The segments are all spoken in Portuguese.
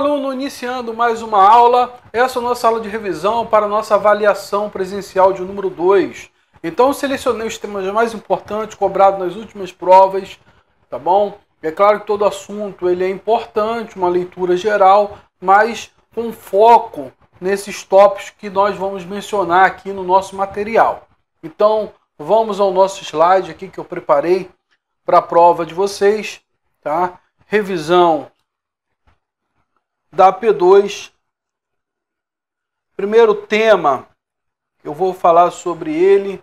aluno, iniciando mais uma aula. Essa é a nossa aula de revisão para a nossa avaliação presencial de número 2. Então, eu selecionei os temas mais importantes cobrados nas últimas provas, tá bom? É claro que todo assunto ele é importante, uma leitura geral, mas com foco nesses tópicos que nós vamos mencionar aqui no nosso material. Então, vamos ao nosso slide aqui que eu preparei para a prova de vocês, tá? Revisão da P2. Primeiro tema que eu vou falar sobre ele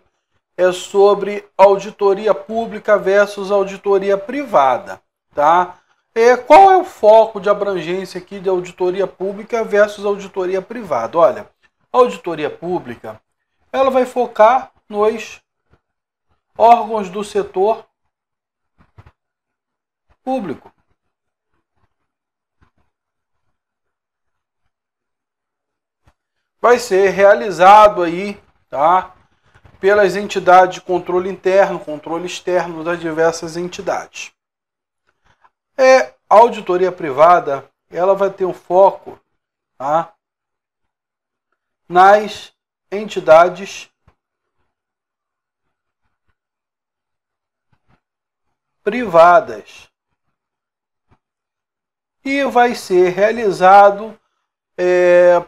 é sobre auditoria pública versus auditoria privada, tá? Qual é o foco de abrangência aqui de auditoria pública versus auditoria privada? Olha, a auditoria pública, ela vai focar nos órgãos do setor público. Vai ser realizado aí, tá, pelas entidades de controle interno, controle externo das diversas entidades. A auditoria privada, ela vai ter um foco, tá, nas entidades privadas e vai ser realizado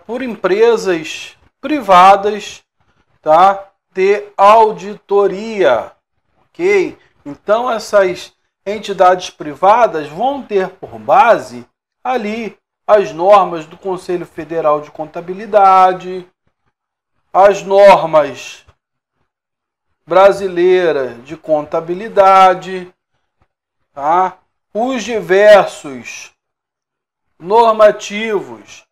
por empresas privadas, tá, de auditoria, ok? Então essas entidades privadas vão ter por base ali as normas do Conselho Federal de Contabilidade, as normas brasileiras de contabilidade, tá? Os diversos normativos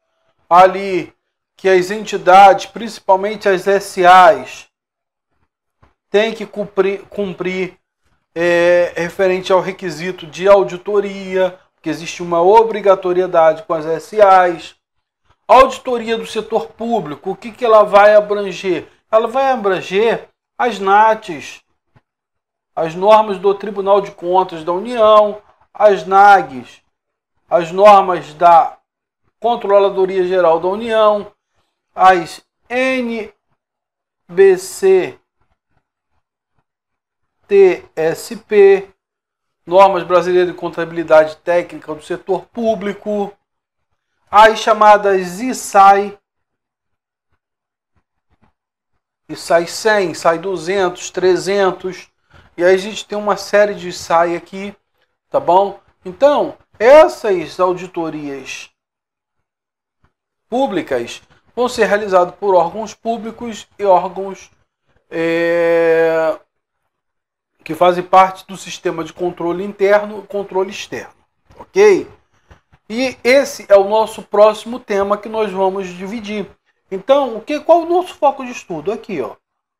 ali que as entidades, principalmente as SAs, têm que cumprir referente ao requisito de auditoria, porque existe uma obrigatoriedade com as SAs. A auditoria do setor público, o que ela vai abranger? Ela vai abranger as NATs, as normas do Tribunal de Contas da União, as NAGs, as normas da Controladoria Geral da União, as NBC TSP, normas brasileiras de contabilidade técnica do setor público, as chamadas ISAI, ISAI 100, ISAI 200, 300, e aí a gente tem uma série de ISAI aqui, tá bom? Então, essas auditorias públicas vão ser realizadas por órgãos públicos e órgãos que fazem parte do sistema de controle interno e controle externo, ok? E esse é o nosso próximo tema que nós vamos dividir. Então, qual é o nosso foco de estudo? Aqui, ó,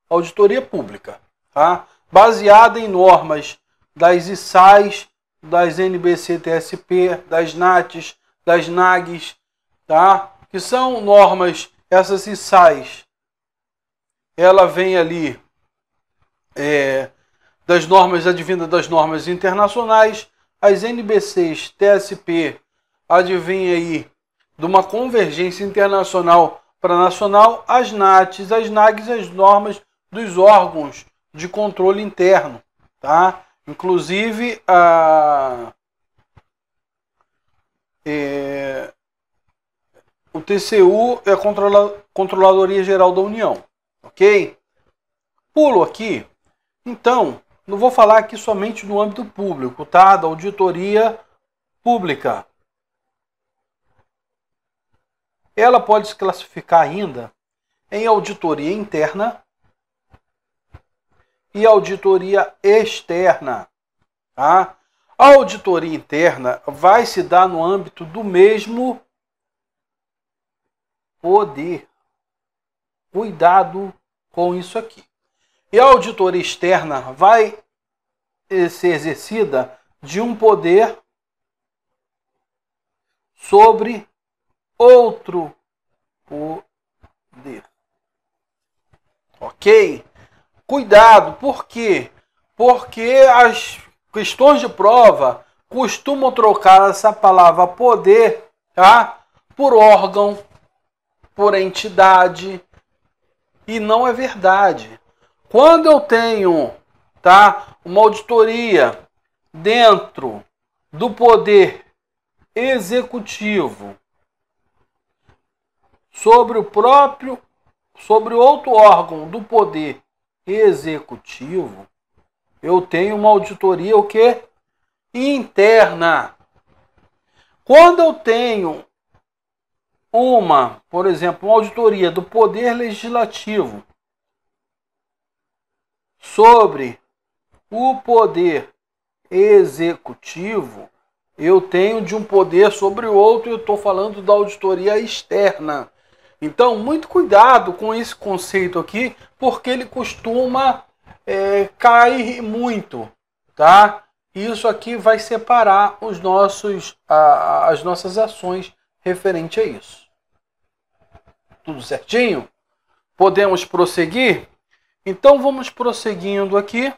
auditoria pública, tá? Baseada em normas das ISAIs, das NBC-TSP, das NATs, das NAGs, tá? Que são normas, essas ISAIs, ela vem ali das normas advindas das normas internacionais, as NBCs, TSP, advém aí de uma convergência internacional para nacional, as NATs, as NAGs, as normas dos órgãos de controle interno, tá? Inclusive o TCU é a Controladoria Geral da União, ok? Pulo aqui. Então, não vou falar aqui somente no âmbito público, tá? Da auditoria pública. Ela pode se classificar ainda em auditoria interna e auditoria externa, tá? A auditoria interna vai se dar no âmbito do mesmo poder. Cuidado com isso aqui. E a auditoria externa vai ser exercida de um poder sobre outro poder. Ok? Cuidado, por quê? Porque as questões de prova costumam trocar essa palavra poder, tá, por órgão, por entidade, e não é verdade. Quando eu tenho, tá, uma auditoria dentro do poder executivo sobre outro órgão do poder executivo, eu tenho uma auditoria o quê? Interna. Quando eu tenho por exemplo, uma auditoria do poder legislativo sobre o poder executivo, eu tenho de um poder sobre o outro, eu estou falando da auditoria externa. Então, muito cuidado com esse conceito aqui, porque ele costuma cair muito, tá? Isso aqui vai separar as nossas ações referente a isso. Tudo certinho? Podemos prosseguir? Então, vamos prosseguindo aqui.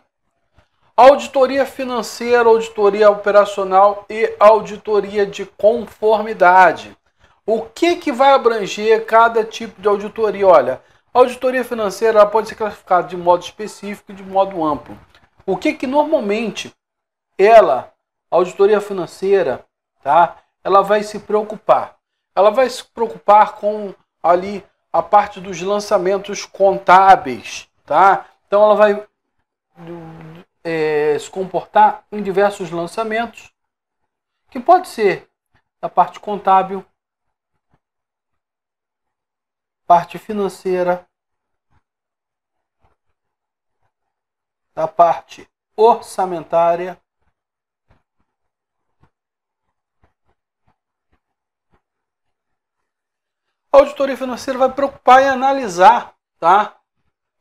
Auditoria financeira, auditoria operacional e auditoria de conformidade. O que vai abranger cada tipo de auditoria? Olha, a auditoria financeira ela pode ser classificada de modo específico e de modo amplo. O que normalmente a auditoria financeira, tá? Ela vai se preocupar. Ela vai se preocupar com ali a parte dos lançamentos contábeis, tá? Então ela vai se comportar em diversos lançamentos, que pode ser da parte contábil, parte financeira, da parte orçamentária, a auditoria financeira vai preocupar em analisar, tá,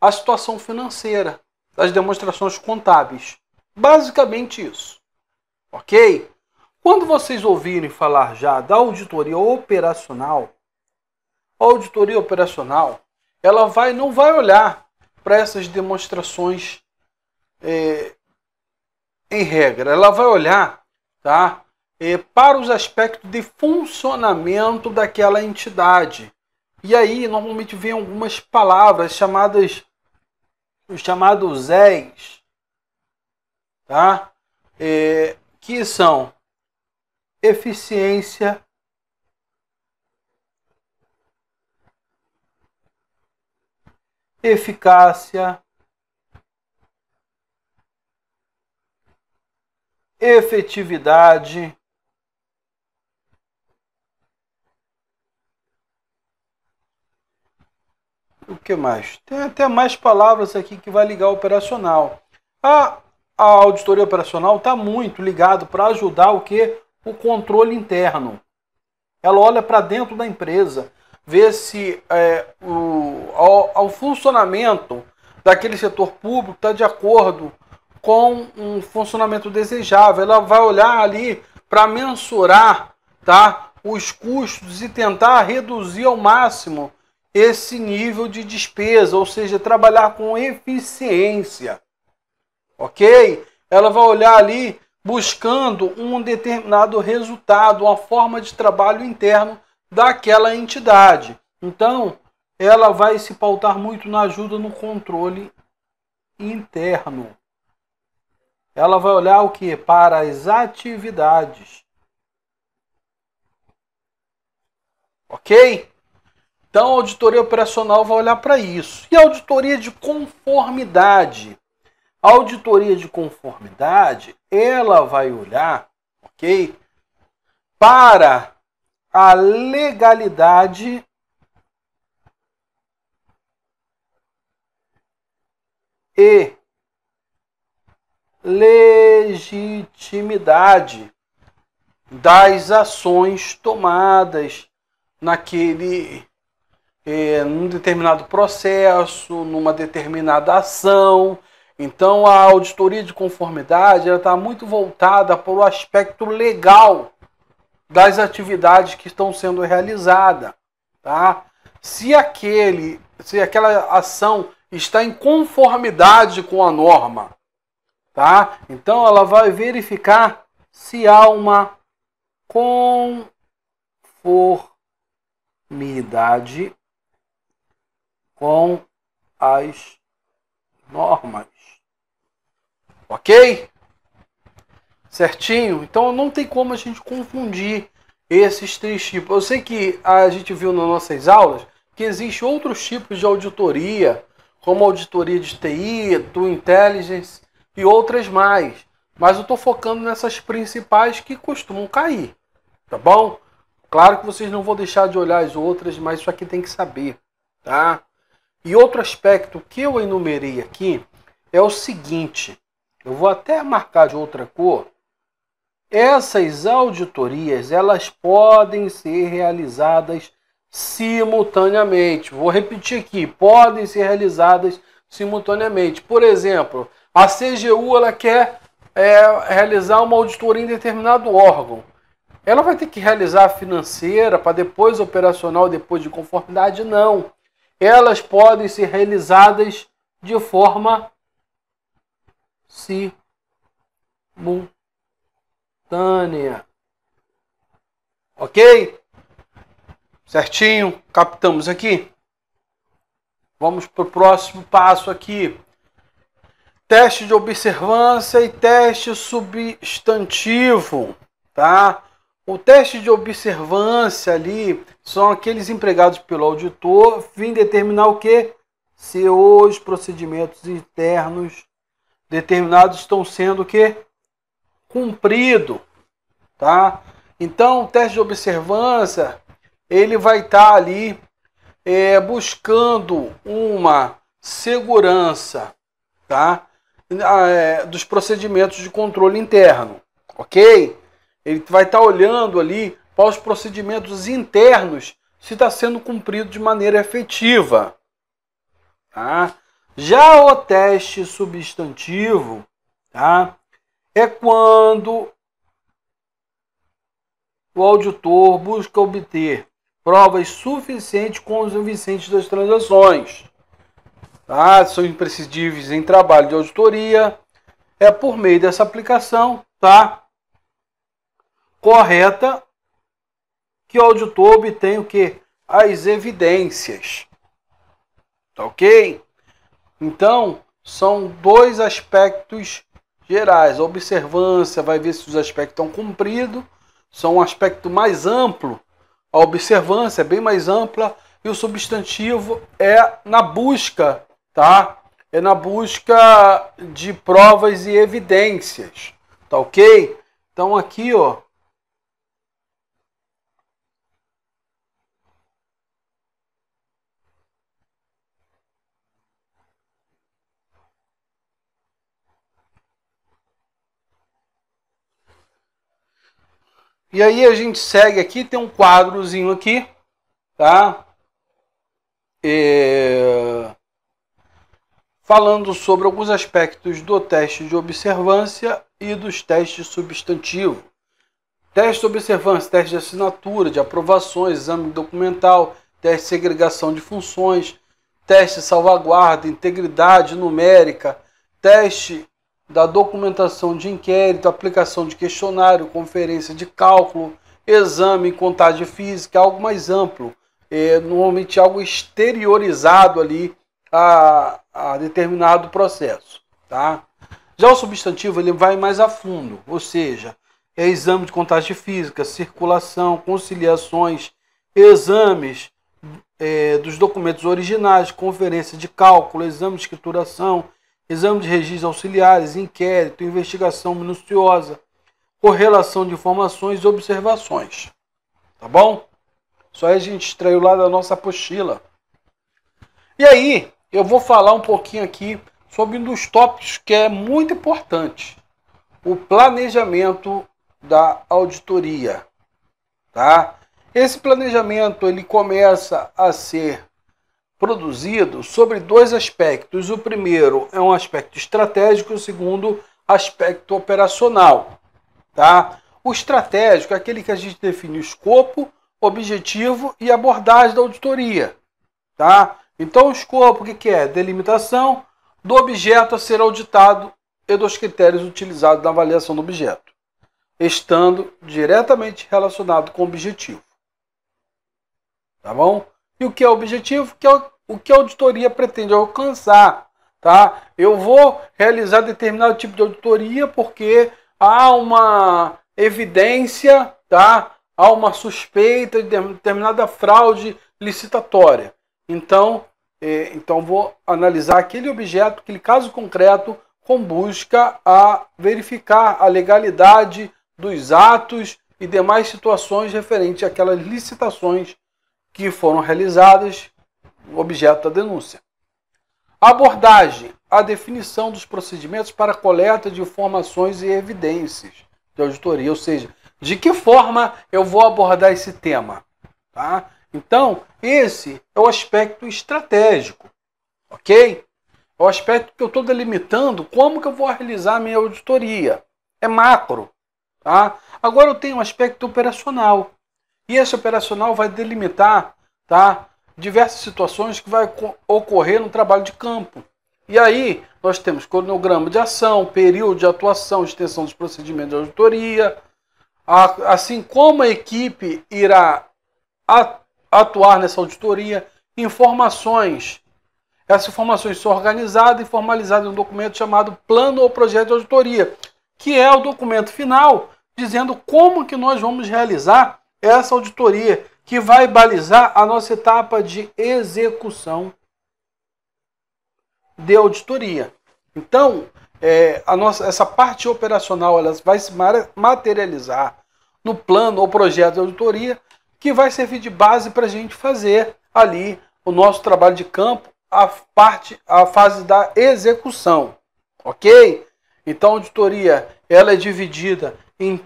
a situação financeira das demonstrações contábeis. Basicamente isso. Ok? Quando vocês ouvirem falar já da auditoria operacional, a auditoria operacional ela não vai olhar para essas demonstrações em regra. Ela vai olhar, tá, para os aspectos de funcionamento daquela entidade. E aí, normalmente, vem algumas palavras os chamados ES, tá? Que são eficiência, eficácia, efetividade, o que mais? Tem até mais palavras aqui que vai ligar ao operacional. A auditoria operacional está muito ligado para ajudar o que? O controle interno. Ela olha para dentro da empresa, vê se o funcionamento daquele setor público está de acordo com um funcionamento desejável. Ela vai olhar ali para mensurar, tá, os custos e tentar reduzir ao máximo esse nível de despesa, ou seja, trabalhar com eficiência. Ok? Ela vai olhar ali buscando um determinado resultado, uma forma de trabalho interno daquela entidade. Então, ela vai se pautar muito na ajuda no controle interno. Ela vai olhar o que? Para as atividades. Ok? Então, a auditoria operacional vai olhar para isso. E a auditoria de conformidade? A auditoria de conformidade, ela vai olhar, ok, para a legalidade e legitimidade das ações tomadas num determinado processo, numa determinada ação. Então, a auditoria de conformidade está muito voltada para o aspecto legal das atividades que estão sendo realizadas. Tá? Se aquela ação está em conformidade com a norma, tá? Então, ela vai verificar se há uma conformidade conformidade com as normas. Ok? Certinho? Então não tem como a gente confundir esses três tipos. Eu sei que a gente viu nas nossas aulas que existem outros tipos de auditoria, como auditoria de TI, do Intelligence e outras mais. Mas eu estou focando nessas principais que costumam cair. Tá bom? Claro que vocês não vão deixar de olhar as outras, mas isso aqui tem que saber. Tá? E outro aspecto que eu enumerei aqui é o seguinte. Eu vou até marcar de outra cor. Essas auditorias, elas podem ser realizadas simultaneamente. Vou repetir aqui, podem ser realizadas simultaneamente. Por exemplo, a CGU ela quer realizar uma auditoria em determinado órgão. Ela vai ter que realizar a financeira para depois operacional, depois de conformidade? Não. Elas podem ser realizadas de forma simultânea. Ok? Certinho? Captamos aqui? Vamos para o próximo passo aqui. Teste de observância e teste substantivo. Tá? O teste de observância ali são aqueles empregados pelo auditor, fim determinar o quê? Se os procedimentos internos determinados estão sendo o quê? Cumprido, tá? Então, o teste de observância, ele vai estar ali buscando uma segurança, tá? Dos procedimentos de controle interno, ok? Ele vai estar olhando ali para os procedimentos internos se está sendo cumprido de maneira efetiva, tá? Já o teste substantivo, tá? É quando o auditor busca obter provas suficientes convincentes das transações. Tá? São imprescindíveis em trabalho de auditoria. É por meio dessa aplicação, tá? Correta, que o auditor obtém o quê? As evidências. Tá ok? Então, são dois aspectos gerais. A observância vai ver se os aspectos estão cumpridos. São um aspecto mais amplo. A observância é bem mais ampla. E o substantivo é na busca, tá? É na busca de provas e evidências. Tá ok? Então aqui, ó. E aí a gente segue aqui, tem um quadrozinho aqui, tá? Falando sobre alguns aspectos do teste de observância e dos testes substantivos. Teste de observância, teste de assinatura, de aprovações, exame documental, teste de segregação de funções, teste de salvaguarda, integridade numérica, teste da documentação de inquérito, aplicação de questionário, conferência de cálculo, exame em contagem física, algo mais amplo, normalmente algo exteriorizado ali a determinado processo. Tá? Já o substantivo ele vai mais a fundo, ou seja, é exame de contagem física, circulação, conciliações, exames dos documentos originais, conferência de cálculo, exame de escrituração, exame de registros auxiliares, inquérito, investigação minuciosa, correlação de informações e observações. Tá bom? Isso aí a gente extraiu lá da nossa apostila. E aí, eu vou falar um pouquinho aqui sobre um dos tópicos que é muito importante. O planejamento da auditoria. Tá? Esse planejamento ele começa a ser produzido sobre dois aspectos. O primeiro é um aspecto estratégico, o segundo aspecto operacional. Tá? O estratégico é aquele que a gente define o escopo, objetivo e abordagem da auditoria. Tá? Então o escopo o que é? Delimitação do objeto a ser auditado e dos critérios utilizados na avaliação do objeto, estando diretamente relacionado com o objetivo. tá bom? E o que é o objetivo? O que a auditoria pretende alcançar, tá? Eu vou realizar determinado tipo de auditoria porque há uma evidência, tá? Há uma suspeita de determinada fraude licitatória. Então vou analisar aquele objeto, aquele caso concreto, com busca a verificar a legalidade dos atos e demais situações referentes àquelas licitações que foram realizadas, objeto da denúncia. Abordagem: a definição dos procedimentos para a coleta de informações e evidências de auditoria, ou seja, de que forma eu vou abordar esse tema, tá? Então, esse é o aspecto estratégico, ok? É o aspecto que eu estou delimitando como que eu vou realizar a minha auditoria. É macro, tá? Agora eu tenho um aspecto operacional. E esse operacional vai delimitar, tá, diversas situações que vai ocorrer no trabalho de campo. E aí nós temos cronograma de ação, período de atuação, extensão dos procedimentos de auditoria, assim como a equipe irá atuar nessa auditoria, informações. Essas informações são organizadas e formalizadas em um documento chamado Plano ou Projeto de Auditoria, que é o documento final dizendo como que nós vamos realizar essa auditoria, que vai balizar a nossa etapa de execução de auditoria. Então, essa parte operacional ela vai se materializar no plano ou projeto de auditoria, que vai servir de base para a gente fazer ali o nosso trabalho de campo, a fase da execução, ok? Então, a auditoria ela é dividida em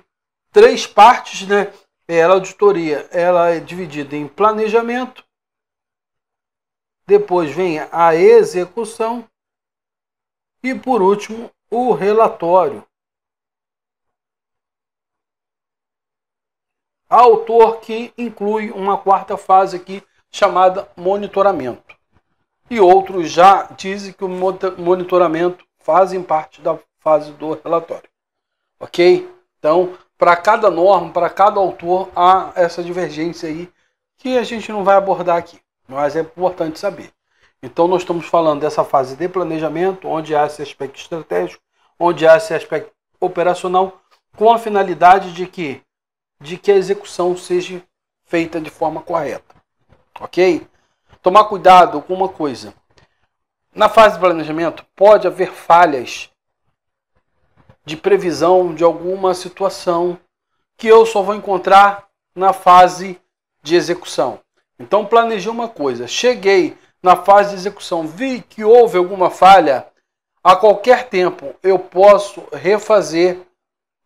3 partes, né? A auditoria ela é dividida em planejamento, depois vem a execução e, por último, o relatório. Autor que inclui uma 4ª fase aqui chamada monitoramento. E outros já dizem que o monitoramento fazem parte da fase do relatório. Ok? Então, para cada norma, para cada autor, há essa divergência aí que a gente não vai abordar aqui, mas é importante saber. Então, nós estamos falando dessa fase de planejamento, onde há esse aspecto estratégico, onde há esse aspecto operacional, com a finalidade de que a execução seja feita de forma correta. Ok? Tomar cuidado com uma coisa. Na fase de planejamento, pode haver falhas de previsão de alguma situação que eu só vou encontrar na fase de execução. Então, planejei uma coisa, cheguei na fase de execução, vi que houve alguma falha, a qualquer tempo eu posso refazer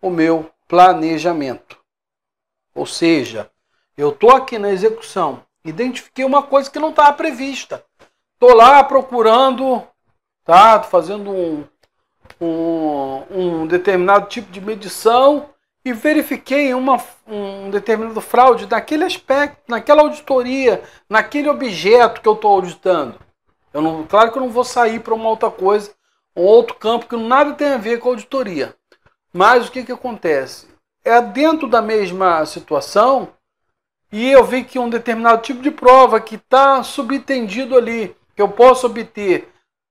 o meu planejamento. Ou seja, eu estou aqui na execução, identifiquei uma coisa que não estava prevista. Estou lá procurando, tá? Tô fazendo um determinado tipo de medição e verifiquei um determinado fraude naquele aspecto, naquela auditoria, naquele objeto que eu estou auditando. Claro que eu não vou sair para uma outra coisa, um outro campo que nada tem a ver com a auditoria. Mas o que acontece? É dentro da mesma situação e eu vi que um determinado tipo de prova que está subentendido ali, que eu posso obter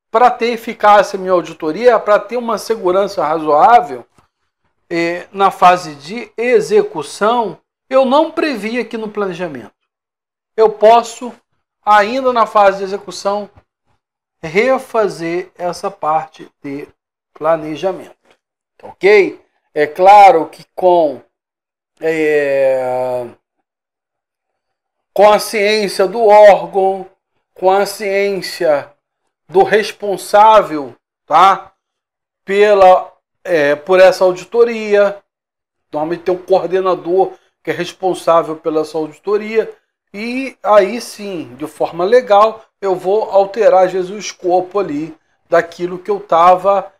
para ter eficácia minha auditoria, para ter uma segurança razoável, na fase de execução, eu não previ aqui no planejamento. Eu posso, ainda na fase de execução, refazer essa parte de planejamento. Ok? É claro que com a ciência do órgão, com a ciência do responsável, tá? Por essa auditoria. Normalmente tem um coordenador que é responsável pela essa auditoria. E aí sim, de forma legal, eu vou alterar, às vezes, o escopo ali daquilo que eu estava...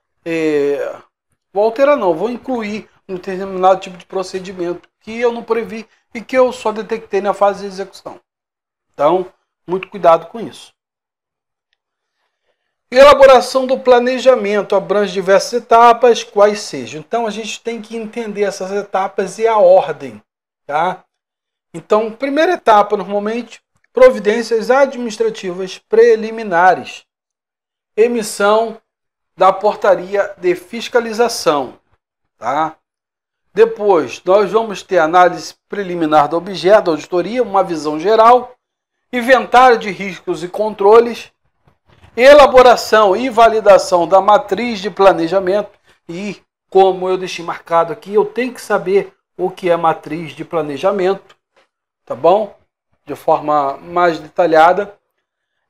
Vou alterar não, vou incluir um determinado tipo de procedimento que eu não previ e que eu só detectei na fase de execução. Então, muito cuidado com isso. Elaboração do planejamento abrange diversas etapas, quais sejam. Então, a gente tem que entender essas etapas e a ordem, tá? Então, primeira etapa, normalmente, providências administrativas preliminares, emissão da portaria de fiscalização, tá? Depois, nós vamos ter análise preliminar do objeto da auditoria, uma visão geral, inventário de riscos e controles, elaboração e validação da matriz de planejamento. E, como eu deixei marcado aqui, eu tenho que saber o que é matriz de planejamento, tá bom? De forma mais detalhada.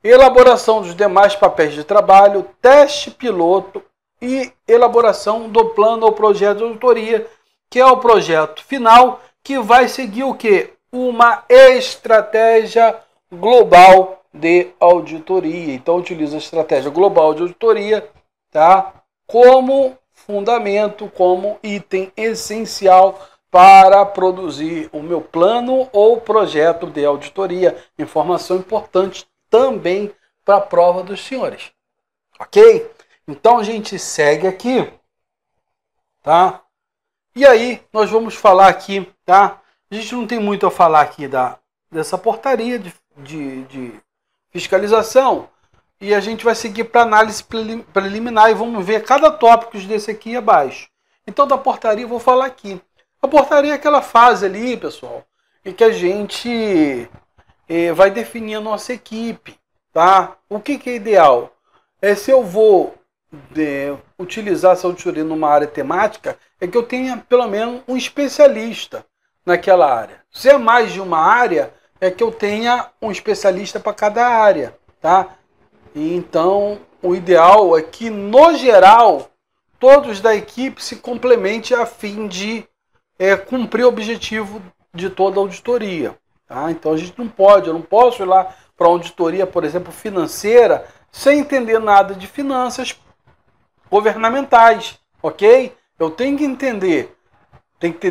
Elaboração dos demais papéis de trabalho, teste piloto e elaboração do plano ou projeto de auditoria, que é o projeto final, que vai seguir o quê? Uma estratégia global de auditoria. Então, utilizo a estratégia global de auditoria, tá? Como fundamento, como item essencial para produzir o meu plano ou projeto de auditoria. Informação importante também para a prova dos senhores. Ok? Então, a gente segue aqui, tá? E aí, nós vamos falar aqui, tá? A gente não tem muito a falar aqui dessa portaria de fiscalização. E a gente vai seguir para análise preliminar e vamos ver cada tópico desse aqui abaixo. Então, da portaria, eu vou falar aqui. A portaria é aquela fase ali, pessoal, em que a gente vai definir a nossa equipe, tá? O que é ideal? Se eu vou utilizar essa auditoria numa área temática, é que eu tenha pelo menos um especialista naquela área. Se é mais de uma área, é que eu tenha um especialista para cada área, tá? E então, o ideal é que, no geral, todos da equipe se complementem a fim de cumprir o objetivo de toda a auditoria. Tá? Então, a gente não pode, eu não posso ir lá para a auditoria, por exemplo, financeira, sem entender nada de finanças governamentais, ok? Eu tenho que entender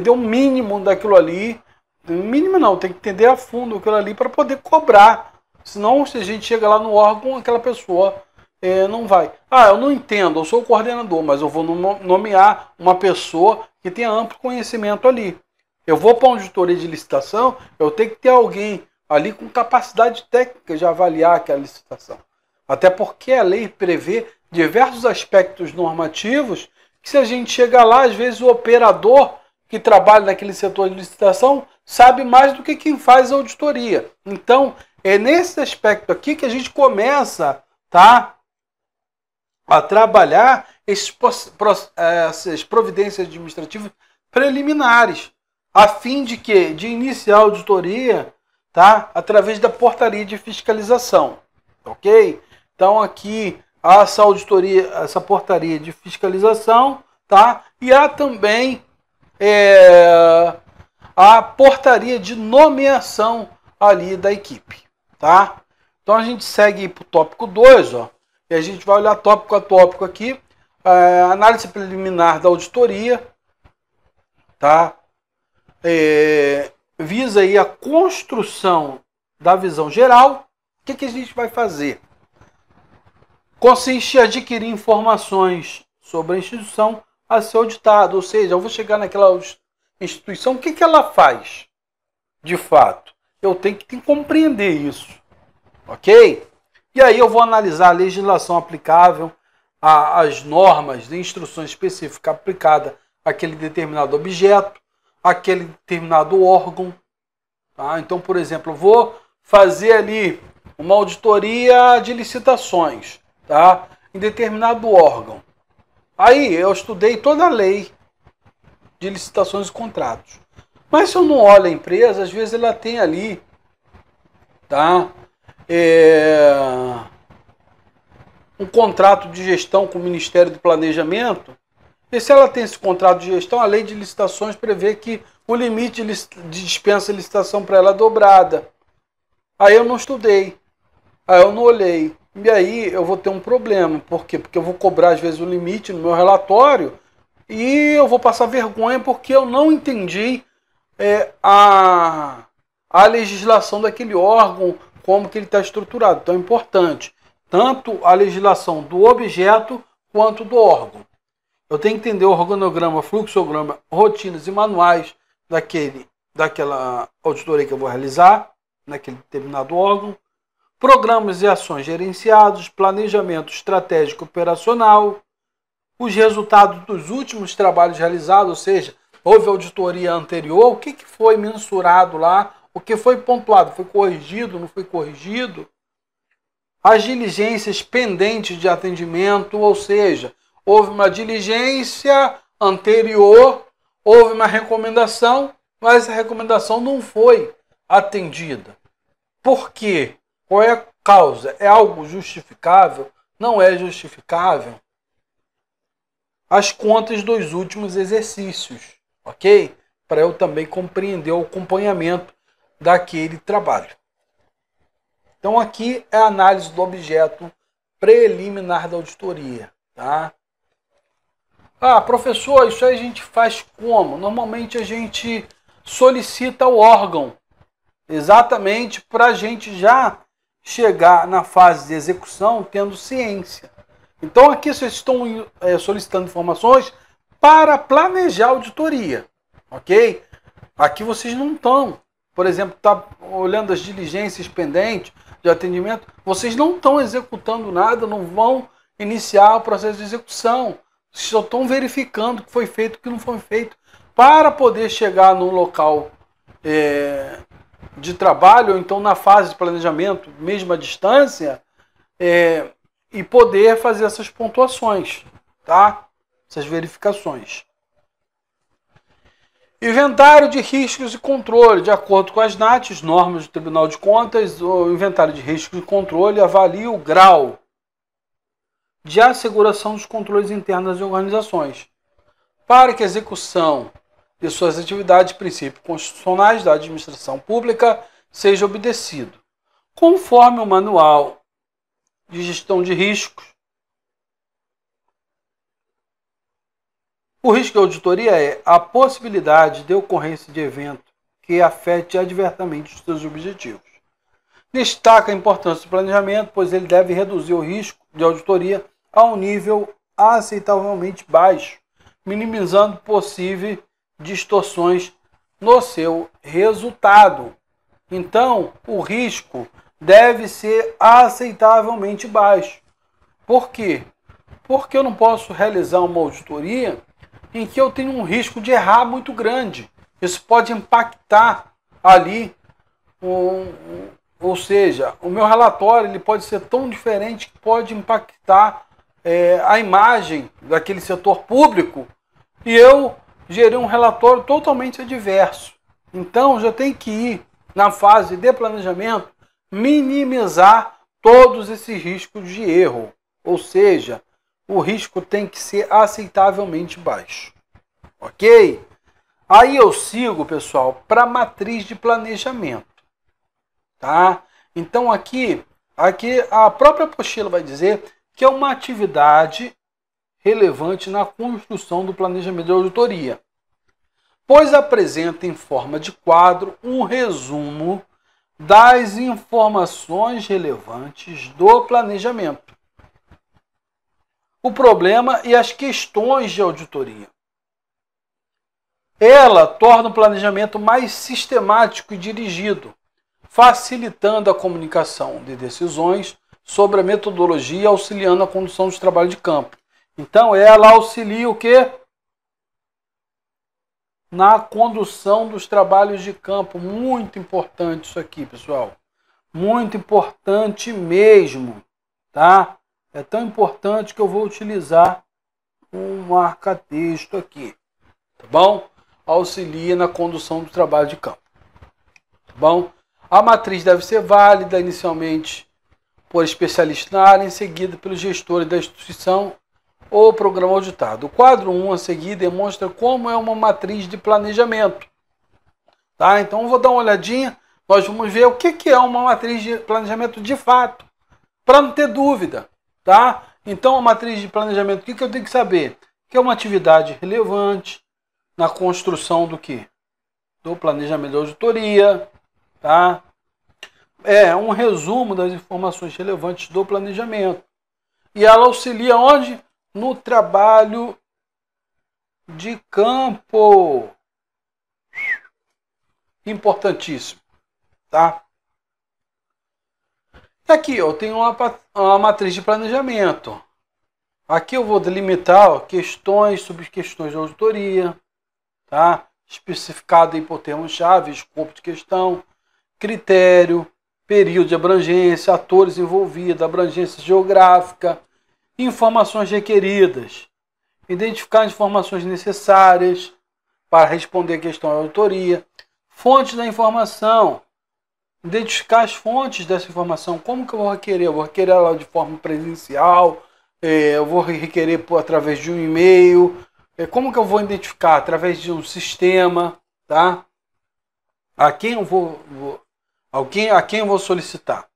o mínimo daquilo ali, o mínimo não, tem que entender a fundo aquilo ali para poder cobrar. Senão, se a gente chega lá no órgão, aquela pessoa não vai. Ah, eu não entendo, eu sou o coordenador, mas eu vou nomear uma pessoa que tenha amplo conhecimento ali. Eu vou para uma auditoria de licitação, eu tenho que ter alguém ali com capacidade técnica de avaliar aquela licitação. Até porque a lei prevê diversos aspectos normativos que, se a gente chegar lá, às vezes o operador que trabalha naquele setor de licitação sabe mais do que quem faz a auditoria. Então, é nesse aspecto aqui que a gente começa, tá, a trabalhar essas providências administrativas preliminares, a fim de que de iniciar a auditoria, tá, através da portaria de fiscalização, ok? Então aqui há essa auditoria, essa portaria de fiscalização, tá? E há também a portaria de nomeação ali da equipe, tá? Então a gente segue para o tópico 2, ó, e a gente vai olhar tópico a tópico aqui. Análise preliminar da auditoria, tá? Visa aí a construção da visão geral. O que a gente vai fazer? Consiste em adquirir informações sobre a instituição a ser auditada, ou seja, eu vou chegar naquela instituição, o que ela faz de fato? Eu tenho que compreender isso, ok? E aí eu vou analisar a legislação aplicável, as normas de instruções específicas aplicadas àquele determinado objeto, àquele determinado órgão. Tá? Então, por exemplo, eu vou fazer ali uma auditoria de licitações, tá? Em determinado órgão. Aí eu estudei toda a lei de licitações e contratos. Mas se eu não olho a empresa, às vezes ela tem ali, tá? Um contrato de gestão com o Ministério do Planejamento. E se ela tem esse contrato de gestão, a lei de licitações prevê que o limite de dispensa de licitação para ela é dobrada. Aí eu não estudei, aí eu não olhei. E aí eu vou ter um problema. Por quê? Porque eu vou cobrar às vezes o limite no meu relatório e eu vou passar vergonha porque eu não entendi a legislação daquele órgão, como que ele está estruturado. Então é importante tanto a legislação do objeto quanto do órgão. Eu tenho que entender o organograma, fluxograma, rotinas e manuais daquela auditoria que eu vou realizar, naquele determinado órgão, programas e ações gerenciados, planejamento estratégico operacional, os resultados dos últimos trabalhos realizados, ou seja, houve auditoria anterior, o que foi mensurado lá, o que foi pontuado, foi corrigido, não foi corrigido, as diligências pendentes de atendimento, ou seja, houve uma diligência anterior, houve uma recomendação, mas a recomendação não foi atendida. Por quê? Qual é a causa? É algo justificável? Não é justificável? As contas dos últimos exercícios, ok? Para eu também compreender o acompanhamento daquele trabalho. Então aqui é a análise do objeto preliminar da auditoria, tá? Ah, professor, isso aí a gente faz como? Normalmente a gente solicita o órgão, exatamente para a gente já chegar na fase de execução tendo ciência. Então aqui vocês estão solicitando informações para planejar a auditoria, ok? Aqui vocês não estão, por exemplo, tá olhando as diligências pendentes de atendimento, vocês não estão executando nada, não vão iniciar o processo de execução. Vocês só estão verificando o que foi feito e o que não foi feito para poder chegar no local de trabalho, ou então na fase de planejamento, mesmo à distância, e poder fazer essas pontuações, tá? Essas verificações. Inventário de riscos e controle. De acordo com as NATs, normas do Tribunal de Contas, o inventário de riscos e controle avalia o grau de asseguração dos controles internos das organizações, para que a execução de suas atividades e princípios constitucionais da administração pública seja obedecido, conforme o Manual de Gestão de Riscos. O risco de auditoria é a possibilidade de ocorrência de evento que afete adversamente os seus objetivos. Destaca a importância do planejamento, pois ele deve reduzir o risco de auditoria a um nível aceitavelmente baixo, minimizando possíveis distorções no seu resultado. Então, o risco deve ser aceitavelmente baixo. Por quê? Porque eu não posso realizar uma auditoria em que eu tenho um risco de errar muito grande. Isso pode impactar ali, ou seja, o meu relatório ele pode ser tão diferente que pode impactar a imagem daquele setor público e eu gerei um relatório totalmente adverso. Então, já tem que ir na fase de planejamento, minimizar todos esses riscos de erro. Ou seja, o risco tem que ser aceitavelmente baixo. Ok? Aí eu sigo, pessoal, para a matriz de planejamento. Tá? Então aqui a própria apostila vai dizer que é uma atividade relevante na construção do planejamento de auditoria, pois apresenta em forma de quadro um resumo das informações relevantes do planejamento, o problema e as questões de auditoria. Ela torna o planejamento mais sistemático e dirigido, facilitando a comunicação de decisões sobre a metodologia, auxiliando a condução dos trabalhos de campo. Então, ela auxilia o quê? Na condução dos trabalhos de campo. Muito importante isso aqui, pessoal. Muito importante mesmo, tá? É tão importante que eu vou utilizar um marca-texto aqui, tá bom? Auxilia na condução do trabalho de campo, tá bom? A matriz deve ser válida inicialmente por especialistas na área, em seguida pelos gestores da instituição ou programa auditado. O quadro 1 a seguir demonstra como é uma matriz de planejamento. Tá? Então, eu vou dar uma olhadinha, nós vamos ver o que é uma matriz de planejamento de fato, para não ter dúvida. Tá? Então, a matriz de planejamento, o que eu tenho que saber? Que é uma atividade relevante na construção do quê? Do planejamento da auditoria. Tá? É um resumo das informações relevantes do planejamento. E ela auxilia onde? No trabalho de campo. Importantíssimo. Tá? Aqui eu tenho uma matriz de planejamento. Aqui eu vou delimitar, ó, questões, subquestões de auditoria, tá? Especificado aí por termos-chave, escopo de questão, critério, período de abrangência, atores envolvidos, abrangência geográfica, informações requeridas, identificar as informações necessárias para responder a questão da auditoria, fontes da informação, identificar as fontes dessa informação. Como que eu vou requerer? Eu vou requerer ela de forma presencial, eu vou requerer através de um e-mail. Como que eu vou identificar? Através de um sistema, tá? A quem eu vou solicitar?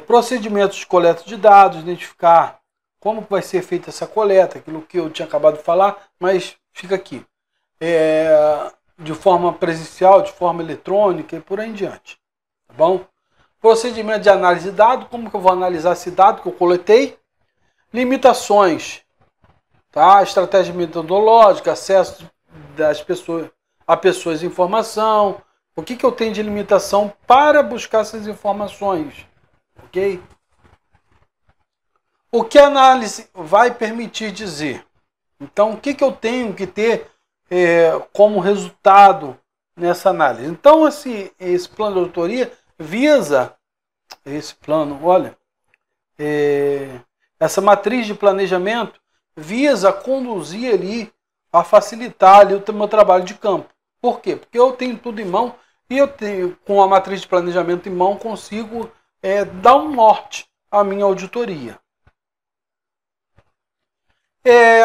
Procedimentos de coleta de dados, identificar como vai ser feita essa coleta, aquilo que eu tinha acabado de falar, mas fica aqui. De forma presencial, de forma eletrônica e por aí em diante. Tá bom? Procedimento de análise de dados, como que eu vou analisar esse dado que eu coletei? Limitações, tá? Estratégia metodológica, acesso das pessoas a pessoas de informação. O que eu tenho de limitação para buscar essas informações? Ok? O que a análise vai permitir dizer? Então, o que eu tenho que ter como resultado nessa análise? Então, esse plano de auditoria visa, esse plano, olha, essa matriz de planejamento visa conduzir ali, a facilitar ali o meu trabalho de campo. Por quê? Porque eu tenho tudo em mão e eu tenho, com a matriz de planejamento em mão, consigo dar um norte à minha auditoria.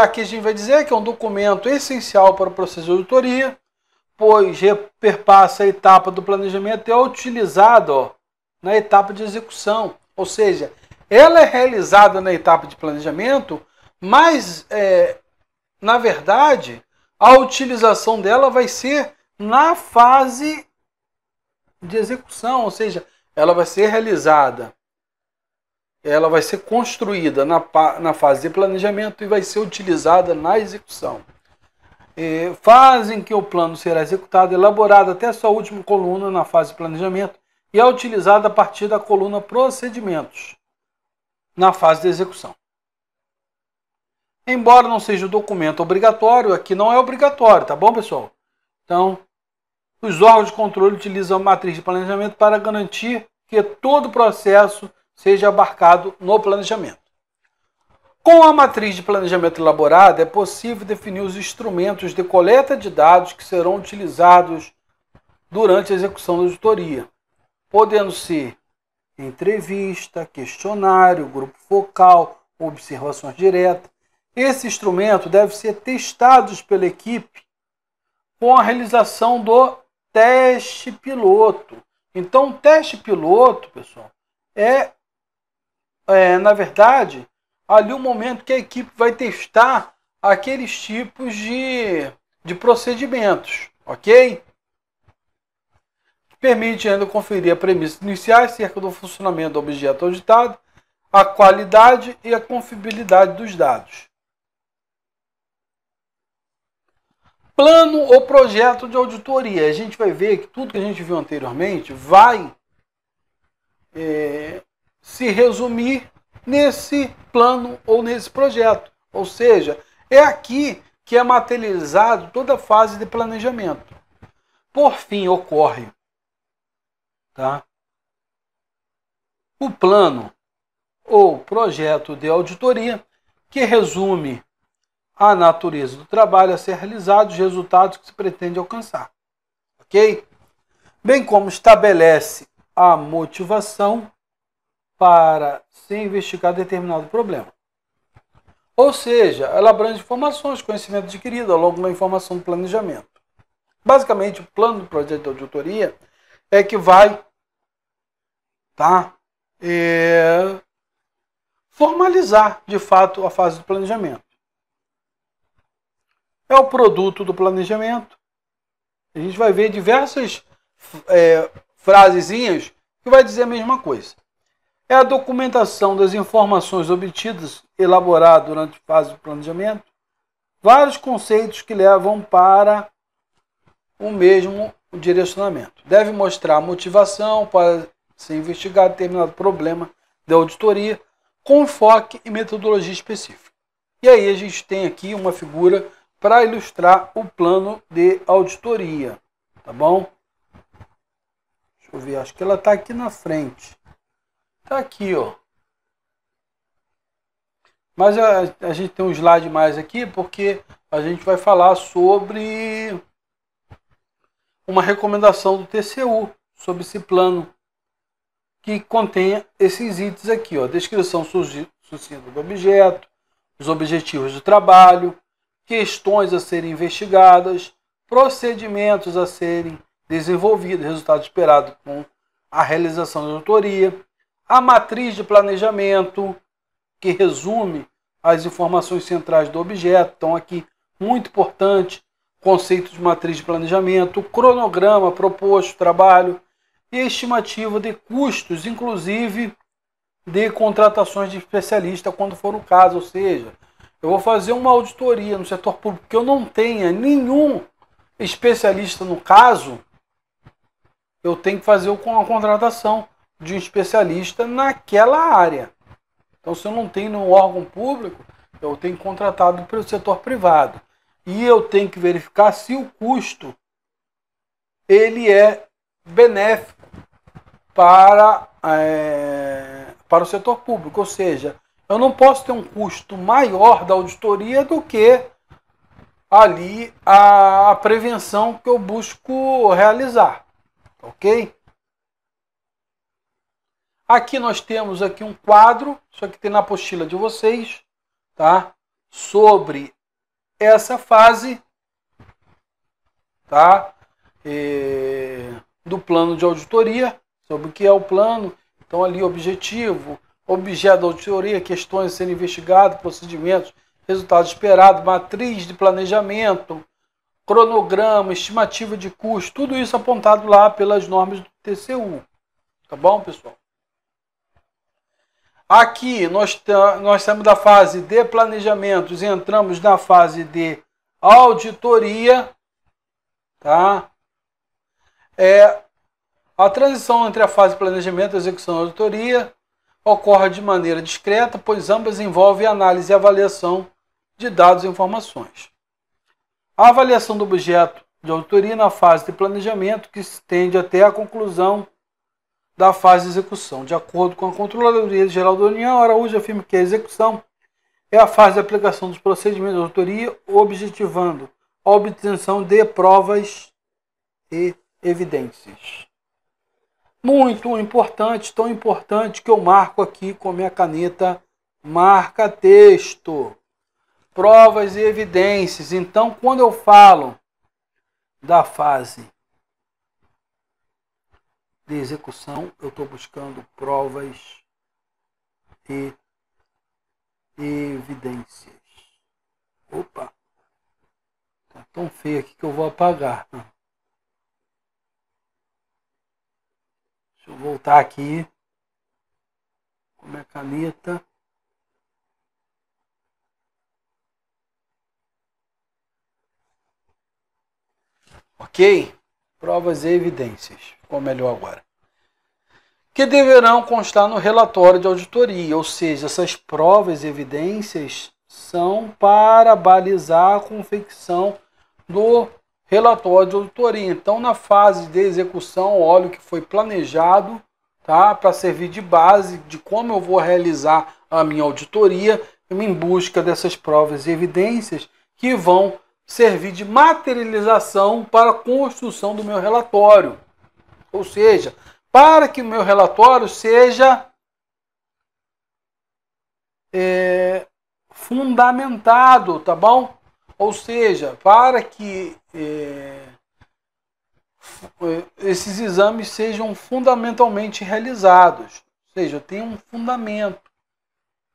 Aqui a gente vai dizer que é um documento essencial para o processo de auditoria, pois perpassa a etapa do planejamento e é utilizado na etapa de execução. Ou seja, ela é realizada na etapa de planejamento, mas, na verdade, a utilização dela vai ser na fase de execução, ou seja, ela vai ser realizada, ela vai ser construída na fase de planejamento e vai ser utilizada na execução. Fase em que o plano será executado, elaborado até a sua última coluna na fase de planejamento e é utilizada a partir da coluna procedimentos na fase de execução. Embora não seja o documento obrigatório, aqui não é obrigatório, tá bom, pessoal? Então, os órgãos de controle utilizam a matriz de planejamento para garantir que todo o processo seja abarcado no planejamento. Com a matriz de planejamento elaborada, é possível definir os instrumentos de coleta de dados que serão utilizados durante a execução da auditoria, podendo ser entrevista, questionário, grupo focal, observações diretas. Esse instrumento deve ser testado pela equipe com a realização do teste piloto. Então, o teste piloto, pessoal, na verdade, ali o momento que a equipe vai testar aqueles tipos de procedimentos, ok? Permite ainda conferir a premissas iniciais acerca do funcionamento do objeto auditado, a qualidade e a confiabilidade dos dados. Plano ou projeto de auditoria. A gente vai ver que tudo que a gente viu anteriormente vai se resumir nesse plano ou nesse projeto. Ou seja, é aqui que é materializado toda a fase de planejamento. Por fim, ocorre, tá, o plano ou projeto de auditoria, que resume a natureza do trabalho a ser realizado, os resultados que se pretende alcançar. Ok? Bem como estabelece a motivação para se investigar determinado problema. Ou seja, ela abrange informações, conhecimento adquirido ao longo da informação do planejamento. Basicamente, o plano do projeto de auditoria é que vai formalizar, de fato, a fase do planejamento. É o produto do planejamento. A gente vai ver diversas frasezinhas que vai dizer a mesma coisa. É a documentação das informações obtidas, elaborada durante a fase do planejamento. Vários conceitos que levam para o mesmo direcionamento. Deve mostrar a motivação para ser investigado determinado problema da auditoria com enfoque e metodologia específica. E aí a gente tem aqui uma figura para ilustrar o plano de auditoria, tá bom? Deixa eu ver, acho que ela está aqui na frente. Está aqui, ó. Mas a gente tem um slide mais aqui porque a gente vai falar sobre uma recomendação do TCU sobre esse plano que contém esses itens aqui, ó, descrição sucinta do objeto, os objetivos do trabalho, questões a serem investigadas, procedimentos a serem desenvolvidos, resultado esperado com a realização da auditoria, a matriz de planejamento, que resume as informações centrais do objeto. Então aqui, muito importante, conceito de matriz de planejamento, cronograma proposto, trabalho e estimativa de custos, inclusive de contratações de especialista quando for o caso. Ou seja, eu vou fazer uma auditoria no setor público que eu não tenha nenhum especialista no caso, eu tenho que fazer com a contratação de um especialista naquela área. Então, se eu não tenho no órgão público, eu tenho contratado pelo setor privado. E eu tenho que verificar se o custo ele é benéfico para o setor público. Ou seja, eu não posso ter um custo maior da auditoria do que ali a prevenção que eu busco realizar. Ok? Aqui nós temos aqui um quadro, isso aqui tem na apostila de vocês, tá? Sobre essa fase, tá? Do plano de auditoria, sobre o que é o plano. Então ali objetivo, objeto da auditoria, questões a serem investigadas, procedimentos, resultados esperados, matriz de planejamento, cronograma, estimativa de custo, tudo isso apontado lá pelas normas do TCU. Tá bom, pessoal? Aqui nós saímos da fase de planejamentos e entramos na fase de auditoria, tá? A transição entre a fase de planejamento, execução e auditoria ocorre de maneira discreta, pois ambas envolvem análise e avaliação de dados e informações. A avaliação do objeto de auditoria na fase de planejamento, que se estende até a conclusão da fase de execução. De acordo com a Controladoria Geral da União, Araújo afirma que a execução é a fase de aplicação dos procedimentos de auditoria, objetivando a obtenção de provas e evidências. Muito importante, tão importante que eu marco aqui com a minha caneta marca-texto. Provas e evidências. Então, quando eu falo da fase de execução, eu estou buscando provas e evidências. Opa! Tá tão feio aqui que eu vou apagar. Deixa eu voltar aqui com a minha caneta. Ok? Provas e evidências. Ficou melhor agora. Que deverão constar no relatório de auditoria, ou seja, essas provas e evidências são para balizar a confecção do relatório de auditoria. Então, na fase de execução, olha o que foi planejado, tá? Para servir de base de como eu vou realizar a minha auditoria em busca dessas provas e evidências que vão servir de materialização para a construção do meu relatório. Ou seja, para que o meu relatório seja fundamentado, tá bom? Ou seja, para que esses exames sejam fundamentalmente realizados. Ou seja, eu tenho um fundamento.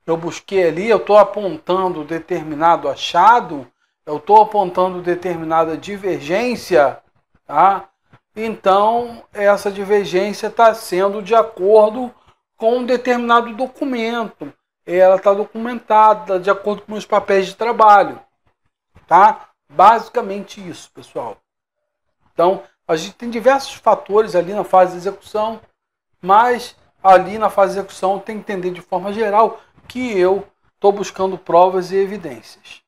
Eu busquei ali, eu estou apontando determinado achado, eu estou apontando determinada divergência, tá? Então, essa divergência está sendo de acordo com um determinado documento. Ela está documentada de acordo com os papéis de trabalho, tá? Basicamente isso, pessoal. Então, a gente tem diversos fatores ali na fase de execução mas ali na fase de execução tem que entender de forma geral que eu estou buscando provas e evidências.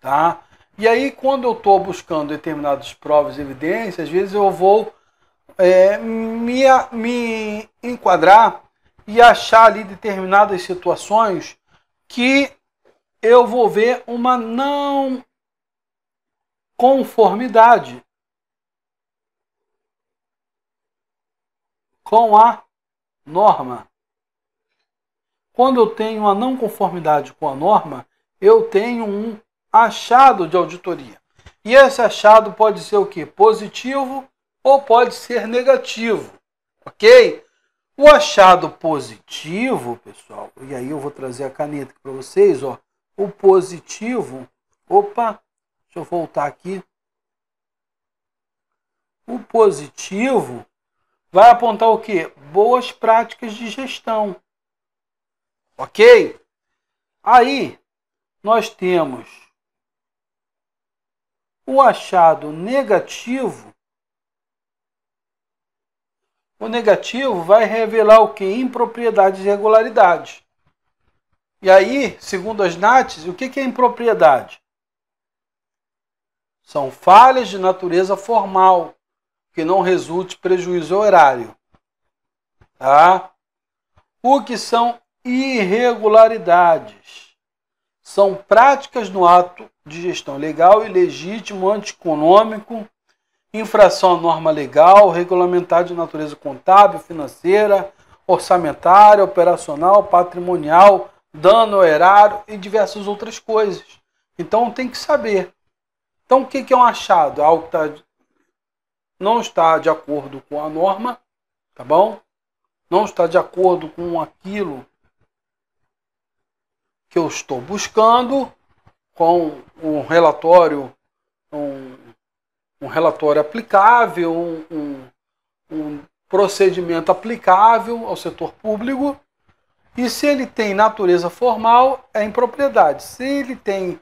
Tá? E aí, quando eu estou buscando determinadas provas e evidências, às vezes eu vou me enquadrar e achar ali determinadas situações que eu vou ver uma não conformidade com a norma. Quando eu tenho uma não conformidade com a norma, eu tenho um achado de auditoria. E esse achado pode ser o quê? Positivo ou pode ser negativo. Ok? O achado positivo, pessoal, e aí eu vou trazer a caneta para vocês, ó. O positivo, opa, deixa eu voltar aqui. O positivo vai apontar o quê? Boas práticas de gestão. Ok? Aí, nós temos o achado negativo. O negativo vai revelar o quê? Impropriedades e irregularidades. E aí, segundo as NATs, o que é impropriedade? São falhas de natureza formal, que não resulte prejuízo horário. Tá? O que são irregularidades? São práticas no ato de gestão legal, ilegítimo, antieconômico, infração à norma legal, regulamentar de natureza contábil, financeira, orçamentária, operacional, patrimonial, dano ao erário e diversas outras coisas. Então tem que saber. Então o que é um achado? Algo que não está de acordo com a norma, tá bom? Não está de acordo com aquilo que eu estou buscando, com um relatório, um relatório aplicável, um procedimento aplicável ao setor público. E se ele tem natureza formal, é impropriedade. Se ele tem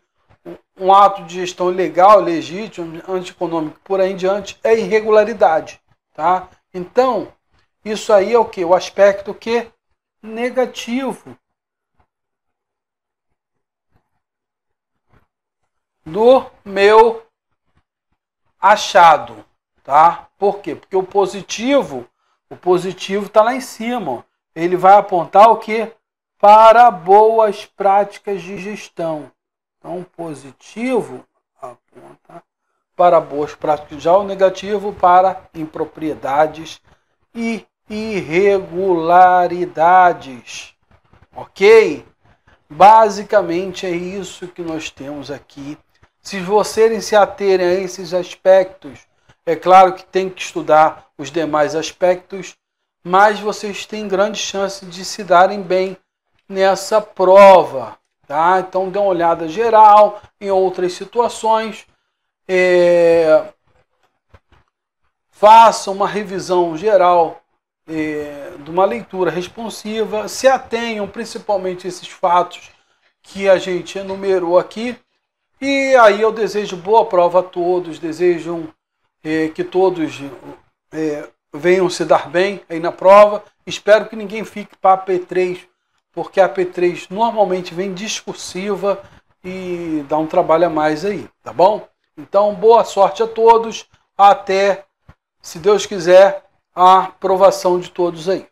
um ato de gestão ilegal, legítimo, antieconômico, por aí em diante, é irregularidade. Tá? Então, isso aí é o quê? O aspecto que? Negativo do meu achado. Tá? Por quê? Porque o positivo está lá em cima. Ó. Ele vai apontar o quê? Para boas práticas de gestão. Então, positivo aponta para boas práticas, já o negativo para impropriedades e irregularidades. Ok? Basicamente é isso que nós temos aqui. Se vocês se aterem a esses aspectos, é claro que tem que estudar os demais aspectos, mas vocês têm grande chance de se darem bem nessa prova. Tá? Então dê uma olhada geral em outras situações. Faça uma revisão geral de uma leitura responsiva. Se atenham principalmente a esses fatos que a gente enumerou aqui. E aí eu desejo boa prova a todos. Desejo que todos venham se dar bem aí na prova. Espero que ninguém fique para a P3, porque a P3 normalmente vem discursiva e dá um trabalho a mais aí, tá bom? Então, boa sorte a todos. Até, se Deus quiser, a aprovação de todos aí.